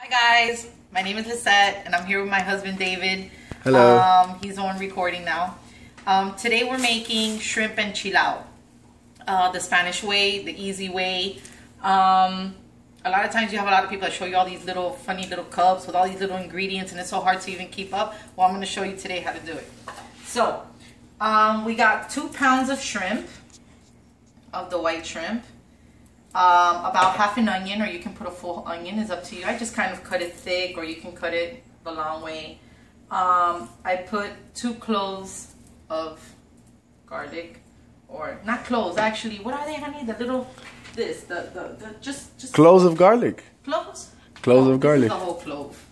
Hi guys, my name is Lisette and I'm here with my husband David. Hello. He's on recording now. Today we're making shrimp enchilado. The Spanish way, the easy way. A lot of times you have a lot of people that show you all these little funny little cups with all these little ingredients and it's so hard to even keep up. Well, I'm going to show you today how to do it. So, we got 2 pounds of shrimp, of the white shrimp. About half an onion, or you can put a full onion, is up to you. I just kind of cut it thick, or you can cut it the long way. I put 2 cloves of garlic, or not cloves, actually. What are they, honey? The little, just cloves of garlic. Cloves? Cloves of garlic. This is the whole clove.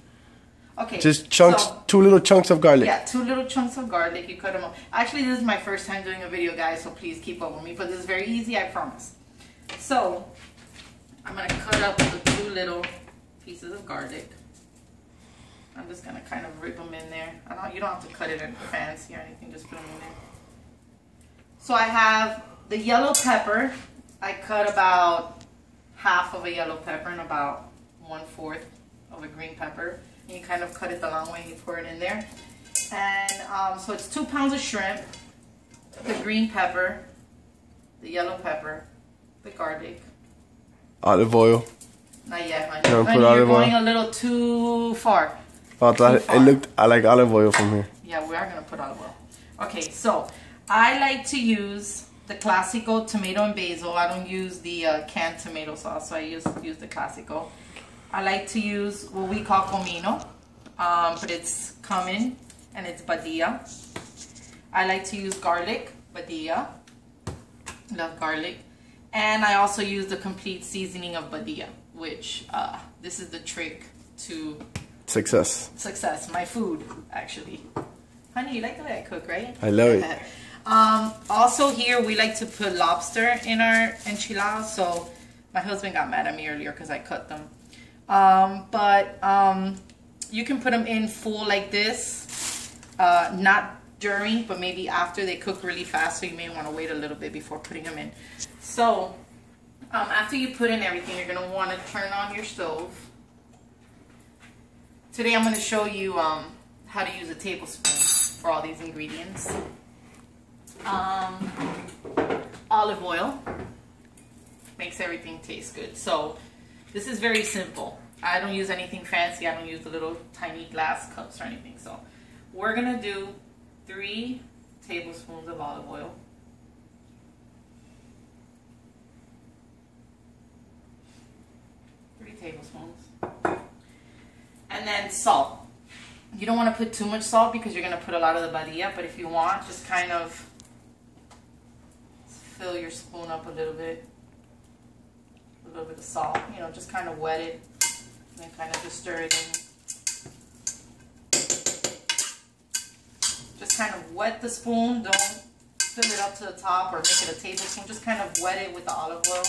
Okay. Just chunks, so, 2 little chunks of garlic. Yeah, 2 little chunks of garlic. You cut them up. Actually, this is my first time doing a video, guys, so please keep up with me. But this is very easy, I promise. So, I'm going to cut up the 2 little pieces of garlic. I'm just going to kind of rip them in there. You don't have to cut it in fancy or anything, just put them in there. So I have the yellow pepper. I cut about half of a yellow pepper and about 1/4 of a green pepper. And you kind of cut it the long way and you pour it in there. And so it's 2 pounds of shrimp, the green pepper, the yellow pepper, the garlic. Olive oil. Not yet, honey. You're going a little too far. Oh, I like olive oil from here. Yeah, we are going to put olive oil. Okay, so I like to use the Classico tomato and basil. I don't use the canned tomato sauce, so I use the Classico. I like to use what we call comino, but it's cumin and it's badilla. I like to use garlic, badilla. Love garlic. And I also use the complete seasoning of badilla, which this is the trick to success. My food, actually. Honey, you like the way I cook, right? I love it. Also here, we like to put lobster in our enchiladas. So my husband got mad at me earlier because I cut them. You can put them in full like this, not during, but maybe after. They cook really fast, so you may want to wait a little bit before putting them in. So after you put in everything, you're going to want to turn on your stove. Today I'm going to show you how to use a tablespoon for all these ingredients. Olive oil makes everything taste good. So this is very simple. I don't use anything fancy. I don't use the little tiny glass cups or anything. So we're going to do 3 tablespoons of olive oil. 3 tablespoons. And then salt. You don't want to put too much salt because you're going to put a lot of the badilla, but if you want, just kind of fill your spoon up a little bit. A little bit of salt. You know, just kind of wet it. And then kind of just stir it in. Just kind of wet the spoon. Don't fill it up to the top or make it a tablespoon. Just kind of wet it with the olive oil.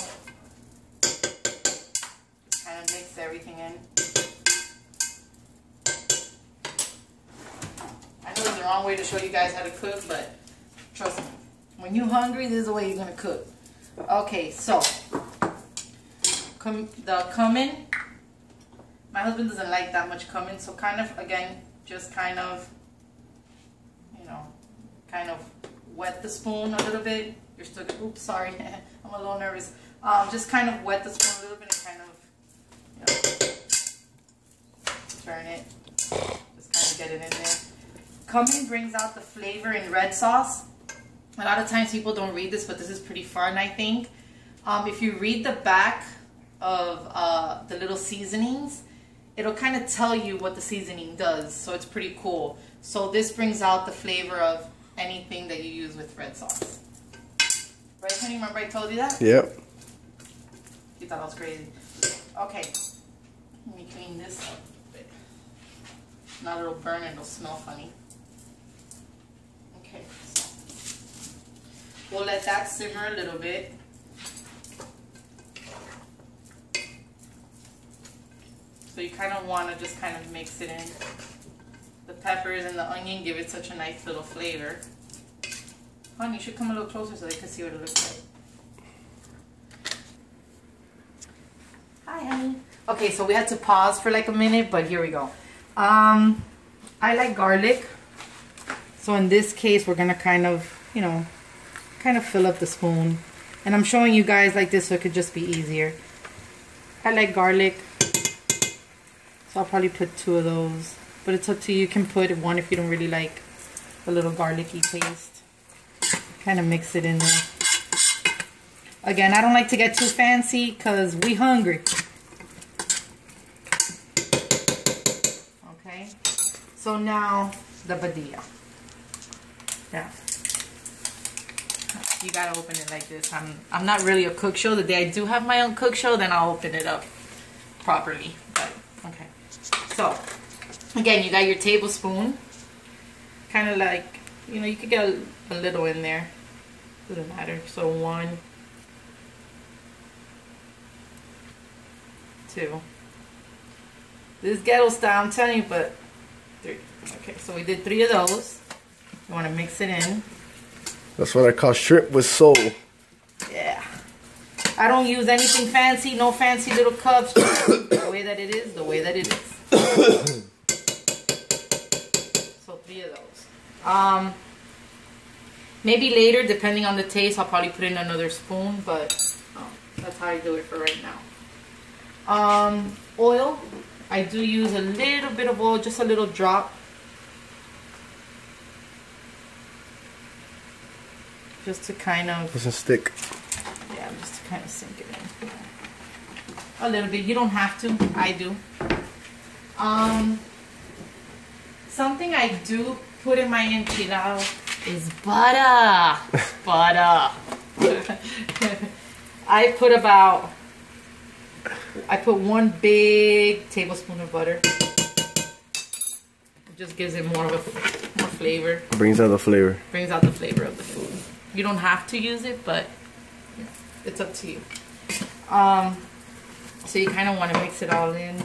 Just kind of mix everything in. I know there's the wrong way to show you guys how to cook, but trust me, when you're hungry, this is the way you're going to cook. Okay, so the cumin. My husband doesn't like that much cumin, so kind of, again, just kind of, kind of wet the spoon a little bit. You're still good. Oops, sorry. I'm a little nervous. Just kind of wet the spoon a little bit and kind of, turn it. Just kind of get it in there. Cumin brings out the flavor in red sauce. A lot of times people don't read this, but this is pretty fun, I think. If you read the back of the little seasonings, it'll kind of tell you what the seasoning does, so it's pretty cool. So this brings out the flavor of anything that you use with red sauce. Right, honey? Remember I told you that? Yep. You thought I was crazy. Okay. Let me clean this up a bit. Not it'll burn and it'll smell funny. Okay. So we'll let that simmer a little bit. So you kind of want to just kind of mix it in. The peppers and the onion give it such a nice little flavor. Honey, you should come a little closer so they can see what it looks like. Hi, honey. Okay, so we had to pause for like a minute, but here we go. I like garlic. So in this case, we're gonna kind of, you know, kind of fill up the spoon. And I'm showing you guys like this so it could just be easier. I like garlic. So I'll probably put 2 of those. But it's up to you. You can put 1 if you don't really like a little garlicky taste. Kind of mix it in there. Again, I don't like to get too fancy because we hungry. Okay. So now the badilla. Yeah. You gotta open it like this. I'm not really a cook show. The day I do have my own cook show, then I'll open it up properly. But okay. So again, you got your tablespoon. Kind of like, you know, you could get a little in there. Doesn't matter. So 1, 2. This is ghetto style, I'm telling you, but 3. Okay, so we did 3 of those. You want to mix it in. That's what I call shrimp with soul. Yeah. I don't use anything fancy, no fancy little cups. The way that it is, the way that it is. So 3 of those. Maybe later, depending on the taste, I'll probably put in another spoon, but that's how I do it for right now. Oil. I do use a little bit of oil, just a little drop. Just to kind of... Doesn't stick. Yeah, just to kind of sink it in. A little bit. You don't have to. I do. Something I do put in my enchilado is butter. Butter. I put 1 big tablespoon of butter. It just gives it more flavor. Brings out the flavor. Brings out the flavor of the food. You don't have to use it, but it's up to you. So you kind of want to mix it all in.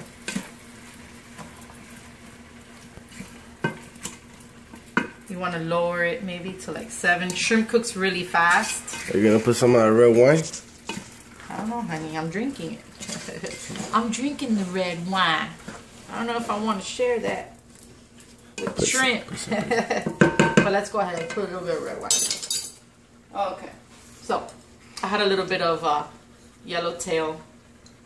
You want to lower it maybe to like 7. Shrimp cooks really fast. Are you gonna put some of that red wine? I don't know, honey. I'm drinking it. I'm drinking the red wine. I don't know if I want to share that with shrimp. But let's go ahead and put a little bit of red wine. Okay. So I had a little bit of yellowtail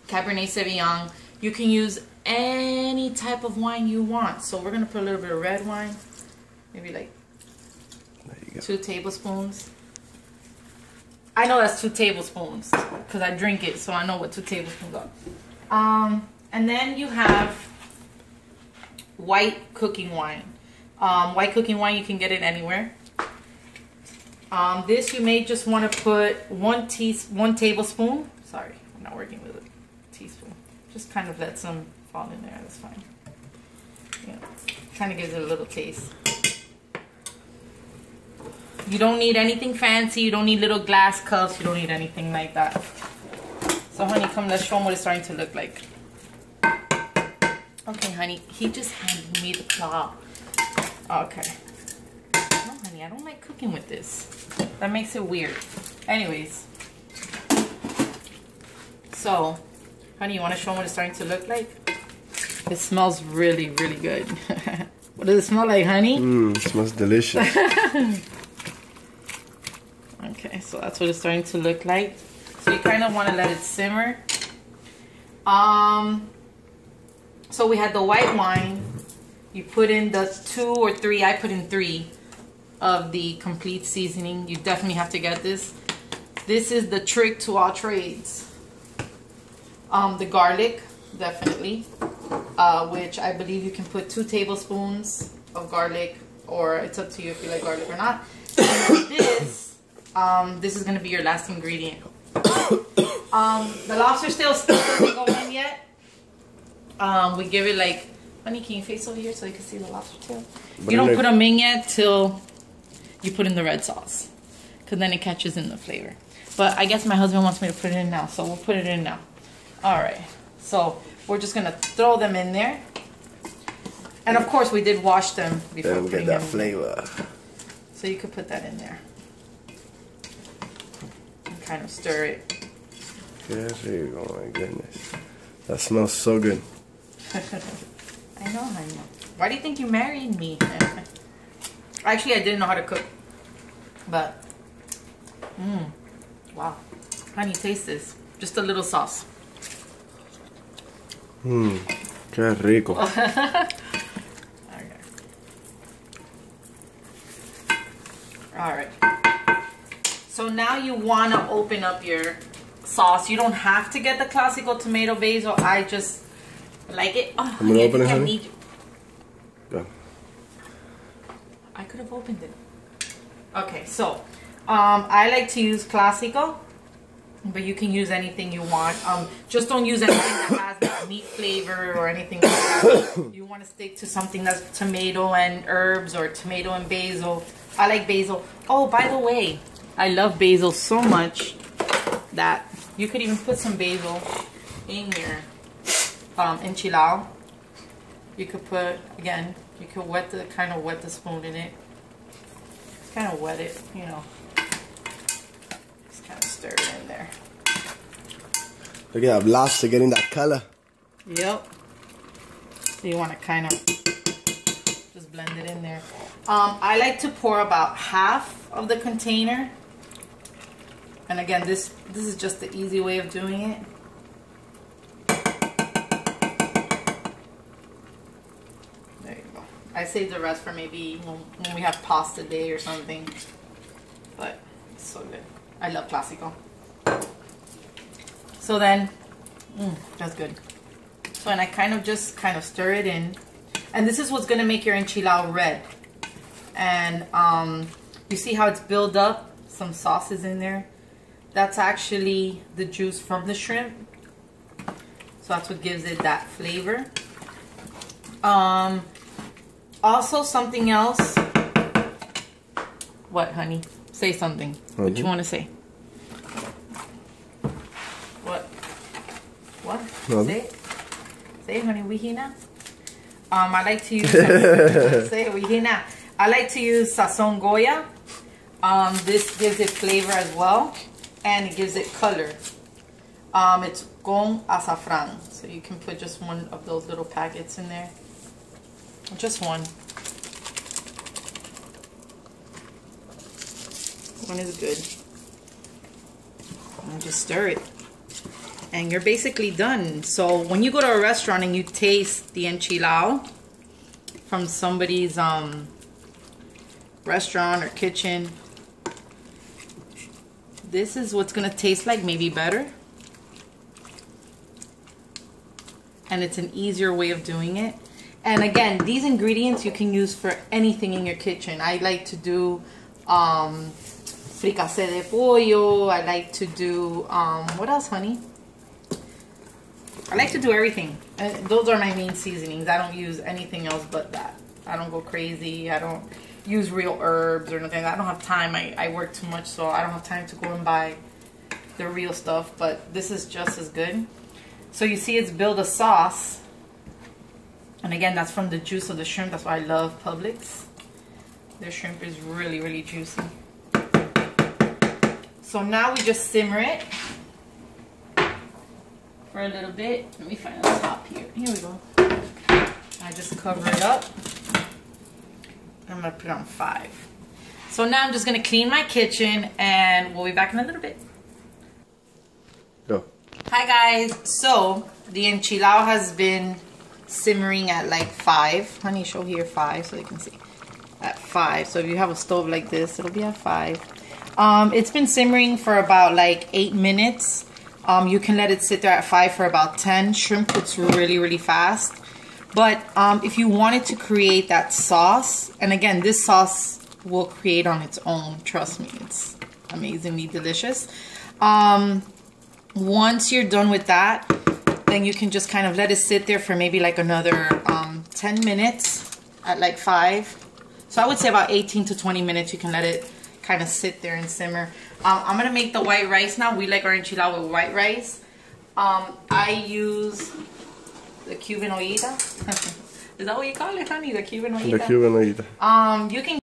Cabernet Sauvignon. You can use any type of wine you want. So we're gonna put a little bit of red wine. Maybe like 2 tablespoons. I know that's 2 tablespoons because I drink it, so I know what 2 tablespoons are. And then you have white cooking wine. White cooking wine, you can get it anywhere. This you may just want to put 1 tablespoon. Sorry, I'm not working with a teaspoon. Just kind of let some fall in there. That's fine. Yeah, kind of gives it a little taste. You don't need anything fancy. You don't need little glass cups. You don't need anything like that. So, honey, come, let's show them what it's starting to look like. Okay, honey, he just handed me the claw. Okay. No, honey, I don't like cooking with this. That makes it weird. Anyways. So, honey, you want to show them what it's starting to look like? It smells really, really good. What does it smell like, honey? It smells delicious. Okay, so that's what it's starting to look like. So you kind of want to let it simmer. So we had the white wine. You put in the 2 or 3, I put in 3 of the complete seasoning. You definitely have to get this. This is the trick to all trades. The garlic, definitely. Which I believe you can put 2 tablespoons of garlic, or it's up to you if you like garlic or not. And this is going to be your last ingredient. The lobster still doesn't go in yet. We give it like, honey, can you face over here so you can see the lobster tail? You don't put them in yet till you put in the red sauce, because then it catches in the flavor. But I guess my husband wants me to put it in now, so we'll put it in now. All right, so we're just gonna throw them in there, and of course we did wash them before putting them in. Get that flavor. So you could put that in there and kind of stir it. Yes, there you go. My goodness. That smells so good. I know, honey. Why do you think you married me? Actually, I didn't know how to cook. But, wow. Honey, taste this. Just a little sauce. Qué rico. Alright. So now you want to open up your sauce. You don't have to get the classical tomato basil. I just like it. Oh, I'm gonna open it, honey. Go. I could have opened it. Okay, so I like to use classical, but you can use anything you want. Just don't use anything that has like meat flavor or anything like that. You want to stick to something that's tomato and herbs or tomato and basil. I like basil. Oh, by the way, I love basil so much that you could even put some basil in your enchilado. You could put, again, you could kind of wet the spoon in it. Just kind of wet it, you know. Just kind of stir it in there. Look at that lobster getting that color. Yep. So you want to kind of just blend it in there. I like to pour about half of the container. And again, this is just the easy way of doing it. There you go. I saved the rest for maybe when we have pasta day or something. But it's so good. I love classical. So then, that's good. So and I kind of stir it in. And this is what's going to make your enchilado red. And you see how it's built up? Some sauces in there. That's actually the juice from the shrimp. So that's what gives it that flavor. Also something else. What, honey? Say something. What you want to say? What? No. Say it. Say it, honey. Wihina. I like to use say it, Wihina. I like to use sazon Goya. This gives it flavor as well. And it gives it color. It's con azafran. So you can put just one of those little packets in there. Just one. One is good. And just stir it. And you're basically done. So when you go to a restaurant and you taste the enchilado from somebody's restaurant or kitchen, this is what's gonna taste like, maybe better. And it's an easier way of doing it. And again, these ingredients you can use for anything in your kitchen. I like to do fricassé de pollo. I like to do, what else, honey? I like to do everything. Those are my main seasonings. I don't use anything else but that. I don't go crazy. I don't use real herbs or nothing. I don't have time. I work too much, so I don't have time to go and buy the real stuff. But this is just as good. So you see it's built a sauce. And again, that's from the juice of the shrimp. That's why I love Publix. Their shrimp is really, really juicy. So now we just simmer it for a little bit. Let me find the top here. Here we go. I just cover it up. I'm gonna put it on 5. So now I'm just gonna clean my kitchen and we'll be back in a little bit. Go. Hi guys. So the enchilado has been simmering at like 5. Honey, show here 5 so you can see. At 5. So if you have a stove like this, it'll be at 5. It's been simmering for about like 8 minutes. You can let it sit there at 5 for about 10. Shrimp cooks really, really fast. But if you wanted to create that sauce, and again, this sauce will create on its own. Trust me, it's amazingly delicious. Once you're done with that, then you can just kind of let it sit there for maybe like another 10 minutes at like 5. So I would say about 18 to 20 minutes you can let it kind of sit there and simmer. I'm going to make the white rice now. We like our enchilada with white rice. I use the Cuban ollita. Is that what you call it, honey? The Cuban ollita? The Cuban ollita. You can